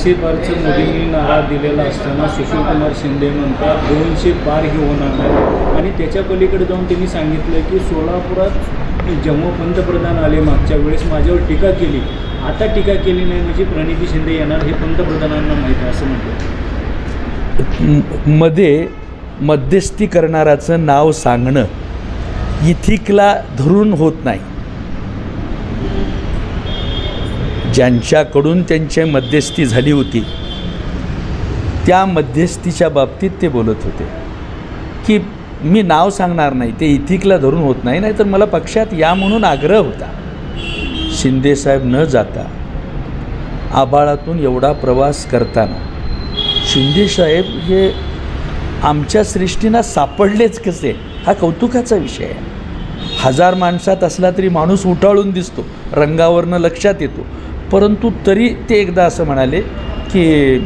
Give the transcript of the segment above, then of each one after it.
150 पारचं मोदींनी नारा दिलेला असताना सुशीलकुमार शिंदे म्हणतात 200 पार ही होणार नाही. आणि त्याच्या पलीकडे जाऊन त्यांनी सांगितलं की सोलापुरात जेव्हा पंतप्रधान आले मागच्या वेळेस माझ्यावर टीका केली, आता टीका केली नाही म्हणजे प्रणिती शिंदे येणार हे पंतप्रधानांना माहीत आहे असं म्हणतो. मध्ये मध्यस्थी करणाराचं नाव सांगणं इथिकला धरून होत नाही. ज्यांच्याकडून त्यांची मध्यस्थी झाली होती त्या मध्यस्थीच्या बाबतीत ते बोलत होते की मी नाव सांगणार नाही, ते इथिकला धरून होत नाही, नाहीतर मला पक्षात या म्हणून आग्रह होता. शिंदेसाहेब न जाता आबाळातून एवढा प्रवास करताना शिंदेसाहेब हे आमच्या सृष्टींना सापडलेच कसे हा कौतुकाचा विषय आहे. 1000 माणसात असला तरी माणूस उठाळून दिसतो, रंगावरनं लक्षात येतो, परंतु तरी ते एकदा असं म्हणाले की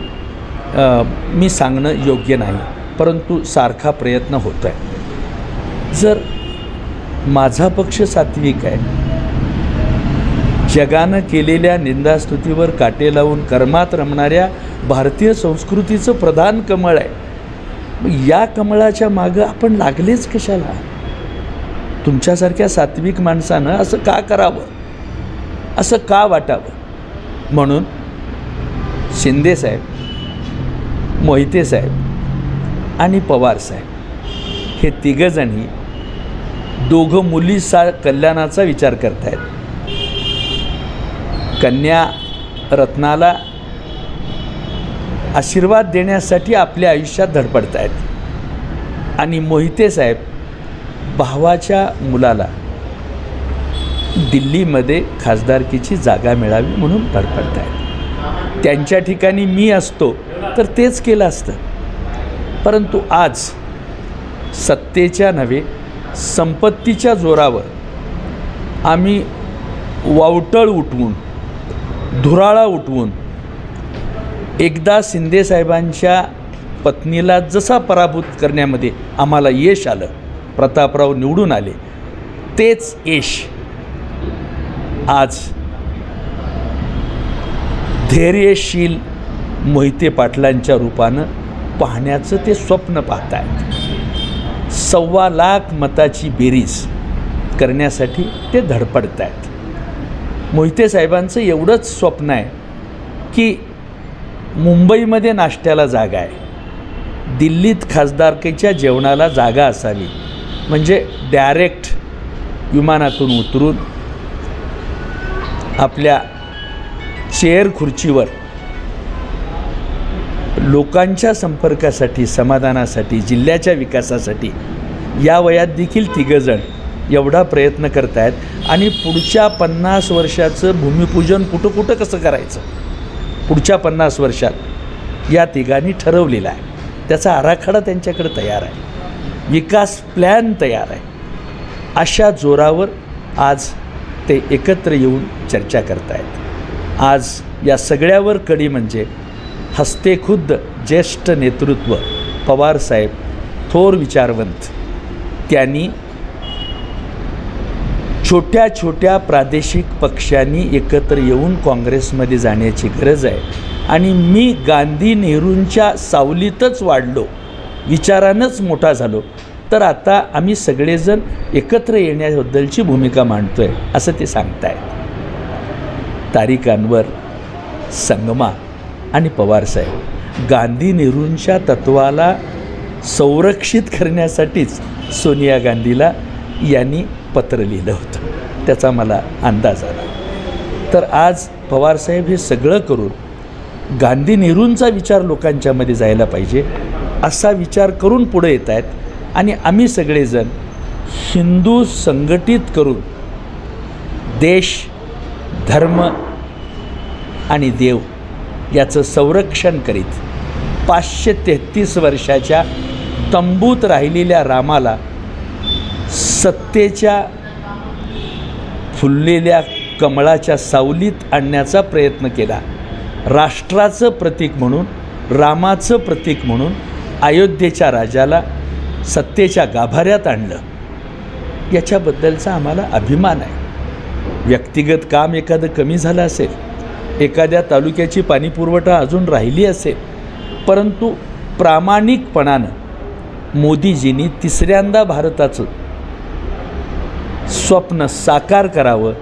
मी सांगणं योग्य नाही, परंतु सारखा प्रयत्न होतो आहे. जर माझा पक्ष सात्विक आहे, जगानं केलेल्या निंदास्तुतीवर काटे लावून कर्मात रमणाऱ्या भारतीय संस्कृतीचं प्रधान कमळ आहे, या कमळाच्या मागं आपण लागलेच कशाला? तुमच्यासारख्या सात्विक माणसानं असं का करावं, असं का वाटावं? म्हणून शिंदेसाहेब, मोहितेसाहेब आणि पवारसाहेब हे तिघंजणी दोघं मुलीचा कल्याणाचा विचार करत आहेत. कन्या रत्नाला आशीर्वाद देण्यासाठी आपल्या आयुष्यात धडपडत आहेत आणि मोहितेसाहेब भावाच्या मुलाला दिल्लीमध्ये खासदारकीची जागा मिळावी म्हणून धडपडत आहेत. त्यांच्या ठिकाणी मी असतो तर तेच केलं असतं, परंतु आज सत्तेच्या नव्हे संपत्तीच्या जोरावर आम्ही वावटळ उठवून, धुराळा उठवून एकदा शिंदेसाहेबांच्या पत्नीला जसा पराभूत करण्यामध्ये आम्हाला यश आलं, प्रतापराव निवडून आले, तेच यश आज धैर्यशील मोहिते पाटलांच्या रूपानं पाहण्याचं ते स्वप्न पाहत आहेत. 1.25 लाख मताची बेरीज करण्यासाठी ते धडपडत आहेत. मोहिते साहेबांचं एवढंच स्वप्न आहे की मुंबईमध्ये नाश्त्याला जागा आहे, दिल्लीत खासदारकीच्या जेवणाला जागा असावी, म्हणजे डायरेक्ट विमानातून उतरून आपल्या चेअर खुर्चीवर लोकांच्या संपर्कासाठी, समाधानासाठी, जिल्ह्याच्या विकासासाठी या वयात देखील तिघंजण एवढा प्रयत्न करत आहेत. आणि पुढच्या 50 वर्षाचं भूमिपूजन कुठं कुठं कसं करायचं पुढच्या 50 वर्षात या तिघांनी ठरवलेलं आहे. त्याचा आराखडा त्यांच्याकडे तयार आहे, विकास प्लॅन तयार आहे. अशा जोरावर आज ते एकत्र येऊन चर्चा करत आहेत. आज या सगळ्यावर कडी म्हणजे हस्तेखुद्द ज्येष्ठ नेतृत्व पवारसाहेब, थोर विचारवंत, त्यांनी छोट्या छोट्या प्रादेशिक पक्षांनी एकत्र येऊन काँग्रेसमध्ये जाण्याची गरज आहे. आणि मी गांधी नेहरूंच्या सावलीतच वाढलो, विचारानंच मोठा झालो, तर आता आम्ही सगळेजण एकत्र येण्याबद्दलची भूमिका मांडतो आहे असं ते सांगत आहेत. तारिक अनवर, संगमा आणि पवारसाहेब गांधी नेहरूंच्या तत्त्वाला संरक्षित करण्यासाठीच सोनिया गांधीला यांनी पत्र लिहिलं होतं, त्याचा मला अंदाज आला. तर आज पवारसाहेब हे सगळं करून गांधी नेहरूंचा विचार लोकांच्यामध्ये जायला पाहिजे असा विचार करून पुढे येत आहेत. आणि आम्ही सगळेजण हिंदू संघटित करून देश, धर्म आणि देव याचं संरक्षण करीत 533 वर्षाच्या तंबूत राहिलेल्या रामाला सत्तेच्या फुललेल्या कमळाच्या सावलीत आणण्याचा प्रयत्न केला. राष्ट्राचं प्रतीक म्हणून, रामाचं प्रतीक म्हणून अयोध्येच्या राजाला सत्तेच्या गाभाऱ्यात आणलं, याच्याबद्दलचा आम्हाला अभिमान आहे. व्यक्तिगत काम एखादं कमी झालं असेल, एखाद्या तालुक्याची पाणीपुरवठा अजून राहिली असेल, परंतु प्रामाणिकपणानं मोदीजींनी तिसऱ्यांदा भारताचं स्वप्न साकार करावं